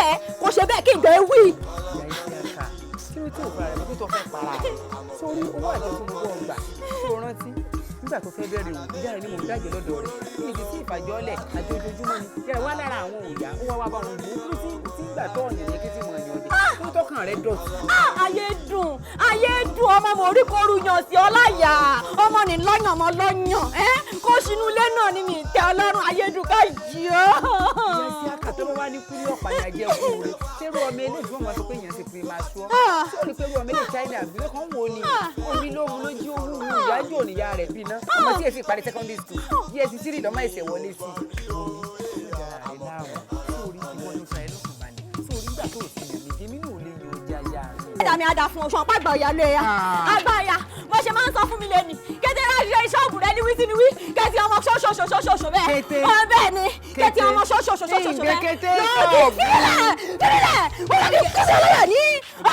bẹ́ẹ̀ kò ṣe bẹ́ẹ̀ kí n gbé wí. kí ló tó fara rẹ̀ kó tó fẹ́ para rẹ̀ sórí owó àjọ tó gbogbo ọgbà tó rántí nígbà tó fẹ́ bẹ̀rẹ̀ òun ìyá rẹ̀ ni mò ń dájẹ́ lọ́dọ̀ rẹ̀ ní ibi tí ìfàjọ́lẹ̀ àjọ ojoojúmọ́ ni yẹ̀rẹ̀ wá lára àwọn òòyà ó wá bá wọn gbó kí tí gbà tó ọ̀yàn yẹn kí tí mo yàn jẹ kí tọkàn rẹ̀ dọ̀tí. ayé dùn ọmọ mo rí kóru yan sí ọláyà ọmọ ní lọ́yàn ọmọ lọ́yàn kó sínú ilé náà ni mi tẹ ọlọ́run ayé dùn ká yìí ó. ìyá sí àkàtọ́ bá wá ní kúrú ọ̀pá ni ajẹ́ òkú rẹ̀ ṣérú ọmọ eléyìí wọ́n máa sọ pé èèyàn ti pè máa ṣọ́ sórí pé ọmọ eléyìí China àgbélé kan wò ni omi lóhun ló jí owó wù ìyájọ́ òníyá rẹ̀ bí ná ọmọ tí èsì parí secondary school dsc 3 lọ́mọ ẹ̀sẹ̀ wọlé sí dàmí àdá fún oṣù ọ̀pá àgbà ìyálé ya àgbàyà bó ṣe máa ń sọ fún mi lẹ́nu kété ráṣẹ ṣọ́ọ̀bù rẹ ní wí sí ni wí kété ọmọ ṣoṣoṣoṣoṣo bẹ́ẹ̀ bẹ́ẹ̀ ni kété ọmọ ṣoṣoṣoṣoṣo bẹ́ẹ̀ lọ́ọ̀dì fílẹ̀ wọ́n lọ́ọ̀dì kọ́sọ́ lọ́yà ní.